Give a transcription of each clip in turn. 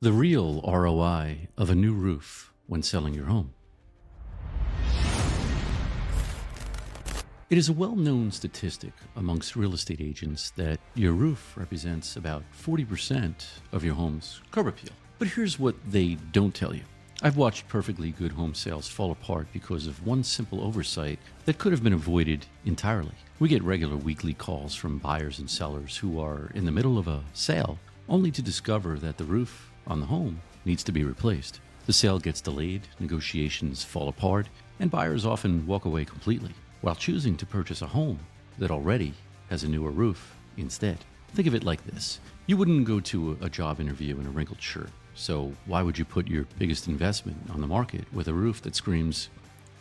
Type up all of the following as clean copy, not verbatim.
The real ROI of a new roof when selling your home. It is a well-known statistic amongst real estate agents that your roof represents about 40% of your home's curb appeal. But here's what they don't tell you. I've watched perfectly good home sales fall apart because of one simple oversight that could have been avoided entirely. We get regular weekly calls from buyers and sellers who are in the middle of a sale only to discover that the roof on the home needs to be replaced. The sale gets delayed, negotiations fall apart, and buyers often walk away completely, while choosing to purchase a home that already has a newer roof instead. Think of it like this. You wouldn't go to a job interview in a wrinkled shirt, so why would you put your biggest investment on the market with a roof that screams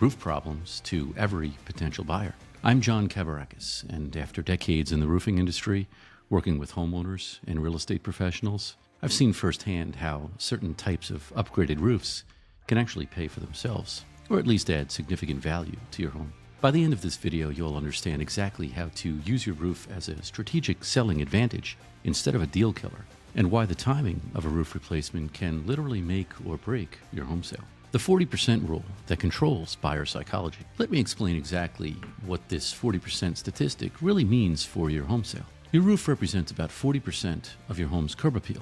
roof problems to every potential buyer? I'm John Kavarakis, and after decades in the roofing industry, working with homeowners and real estate professionals, I've seen firsthand how certain types of upgraded roofs can actually pay for themselves, or at least add significant value to your home. By the end of this video, you'll understand exactly how to use your roof as a strategic selling advantage instead of a deal killer, and why the timing of a roof replacement can literally make or break your home sale. The 40% rule that controls buyer psychology. Let me explain exactly what this 40% statistic really means for your home sale. Your roof represents about 40% of your home's curb appeal.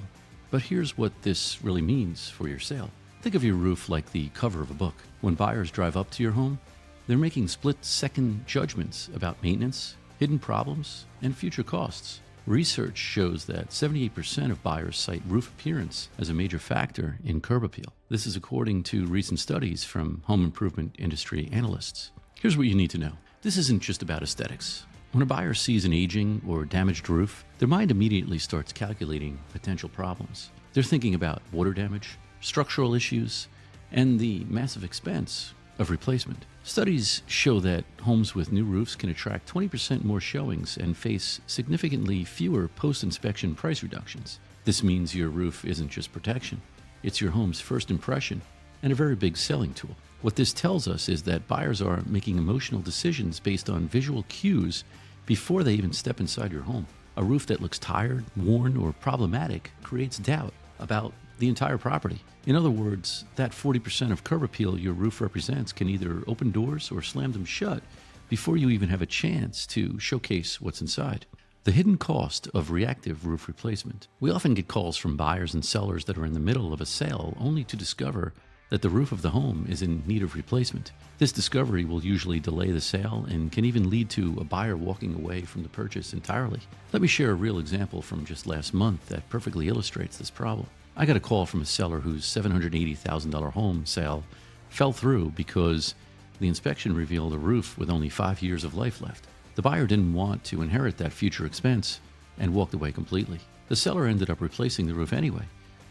But here's what this really means for your sale. Think of your roof like the cover of a book. When buyers drive up to your home, they're making split-second judgments about maintenance, hidden problems, and future costs. Research shows that 78% of buyers cite roof appearance as a major factor in curb appeal. This is according to recent studies from home improvement industry analysts. Here's what you need to know. This isn't just about aesthetics. When a buyer sees an aging or damaged roof, their mind immediately starts calculating potential problems. They're thinking about water damage, structural issues, and the massive expense of replacement. Studies show that homes with new roofs can attract 20% more showings and face significantly fewer post-inspection price reductions. This means your roof isn't just protection, it's your home's first impression and a very big selling tool. What this tells us is that buyers are making emotional decisions based on visual cues before they even step inside your home. A roof that looks tired, worn, or problematic creates doubt about the entire property. In other words, that 40% of curb appeal your roof represents can either open doors or slam them shut before you even have a chance to showcase what's inside. The hidden cost of reactive roof replacement. We often get calls from buyers and sellers that are in the middle of a sale only to discover that the roof of the home is in need of replacement. This discovery will usually delay the sale and can even lead to a buyer walking away from the purchase entirely. Let me share a real example from just last month that perfectly illustrates this problem. I got a call from a seller whose $780,000 home sale fell through because the inspection revealed a roof with only 5 years of life left. The buyer didn't want to inherit that future expense and walked away completely. The seller ended up replacing the roof anyway,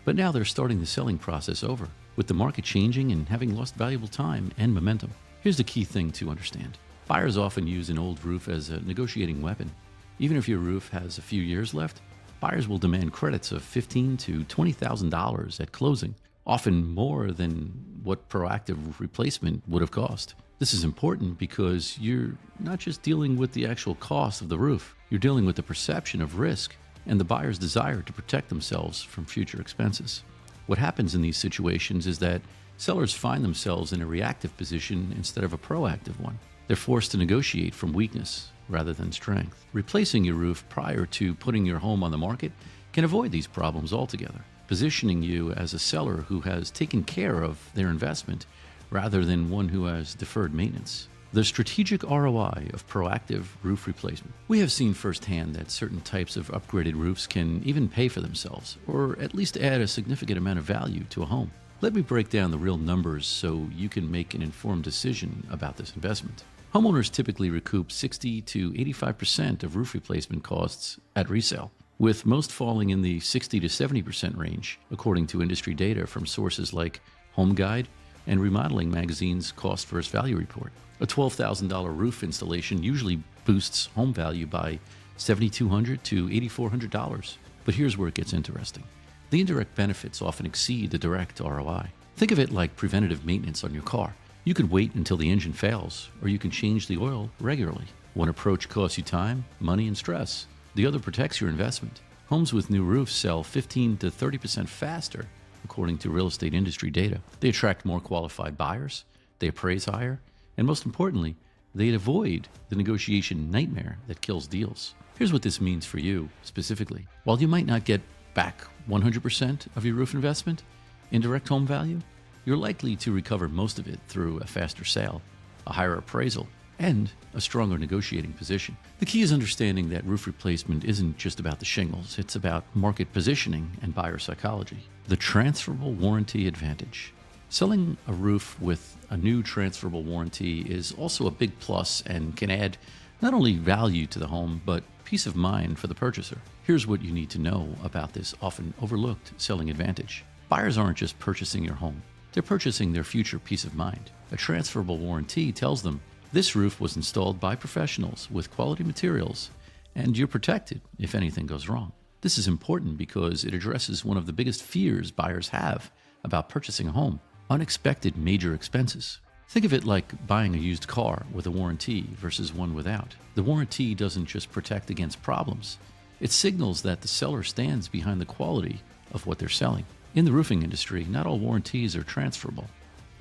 but now they're starting the selling process over, with the market changing and having lost valuable time and momentum. Here's the key thing to understand. Buyers often use an old roof as a negotiating weapon. Even if your roof has a few years left, buyers will demand credits of $15,000 to $20,000 at closing, often more than what proactive replacement would have cost. This is important because you're not just dealing with the actual cost of the roof, you're dealing with the perception of risk and the buyer's desire to protect themselves from future expenses. What happens in these situations is that sellers find themselves in a reactive position instead of a proactive one. They're forced to negotiate from weakness rather than strength. Replacing your roof prior to putting your home on the market can avoid these problems altogether, positioning you as a seller who has taken care of their investment rather than one who has deferred maintenance. The strategic ROI of proactive roof replacement. We have seen firsthand that certain types of upgraded roofs can even pay for themselves, or at least add a significant amount of value to a home. Let me break down the real numbers so you can make an informed decision about this investment. Homeowners typically recoup 60 to 85% of roof replacement costs at resale, with most falling in the 60 to 70% range, according to industry data from sources like Home Guide and Remodeling Magazine's Cost vs. Value report. A $12,000 roof installation usually boosts home value by $7,200 to $8,400. But here's where it gets interesting. The indirect benefits often exceed the direct ROI. Think of it like preventative maintenance on your car. You can wait until the engine fails, or you can change the oil regularly. One approach costs you time, money, and stress. The other protects your investment. Homes with new roofs sell 15 to 30% faster, according to real estate industry data. They attract more qualified buyers, they appraise higher, and most importantly, they avoid the negotiation nightmare that kills deals. Here's what this means for you specifically. While you might not get back 100% of your roof investment in direct home value, you're likely to recover most of it through a faster sale, a higher appraisal, and a stronger negotiating position. The key is understanding that roof replacement isn't just about the shingles, it's about market positioning and buyer psychology. The transferable warranty advantage. Selling a roof with a new transferable warranty is also a big plus and can add not only value to the home, but peace of mind for the purchaser. Here's what you need to know about this often overlooked selling advantage. Buyers aren't just purchasing your home, they're purchasing their future peace of mind. A transferable warranty tells them this roof was installed by professionals with quality materials, and you're protected if anything goes wrong. This is important because it addresses one of the biggest fears buyers have about purchasing a home: unexpected major expenses. Think of it like buying a used car with a warranty versus one without. The warranty doesn't just protect against problems, it signals that the seller stands behind the quality of what they're selling. In the roofing industry, not all warranties are transferable,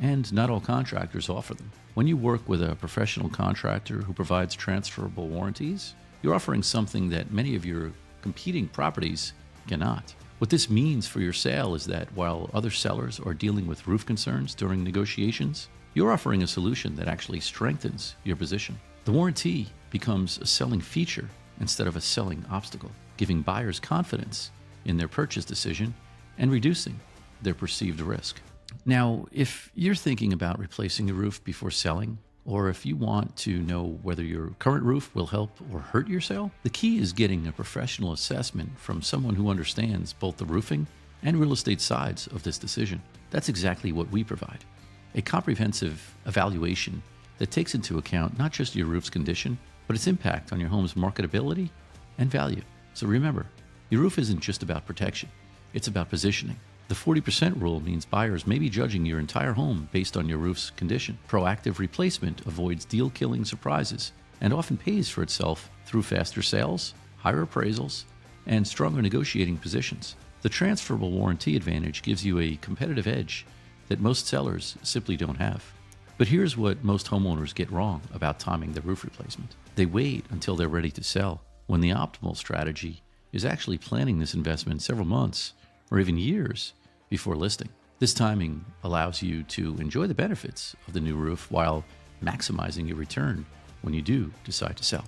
and not all contractors offer them. When you work with a professional contractor who provides transferable warranties, you're offering something that many of your competing properties cannot. What this means for your sale is that while other sellers are dealing with roof concerns during negotiations, you're offering a solution that actually strengthens your position. The warranty becomes a selling feature instead of a selling obstacle, giving buyers confidence in their purchase decision and reducing their perceived risk. Now, if you're thinking about replacing your roof before selling, or if you want to know whether your current roof will help or hurt your sale, the key is getting a professional assessment from someone who understands both the roofing and real estate sides of this decision. That's exactly what we provide. A comprehensive evaluation that takes into account not just your roof's condition, but its impact on your home's marketability and value. So remember, your roof isn't just about protection, it's about positioning. The 40% rule means buyers may be judging your entire home based on your roof's condition. Proactive replacement avoids deal-killing surprises and often pays for itself through faster sales, higher appraisals, and stronger negotiating positions. The transferable warranty advantage gives you a competitive edge that most sellers simply don't have. But here's what most homeowners get wrong about timing their roof replacement. They wait until they're ready to sell, when the optimal strategy is actually planning this investment several months or even years before listing. This timing allows you to enjoy the benefits of the new roof while maximizing your return when you do decide to sell.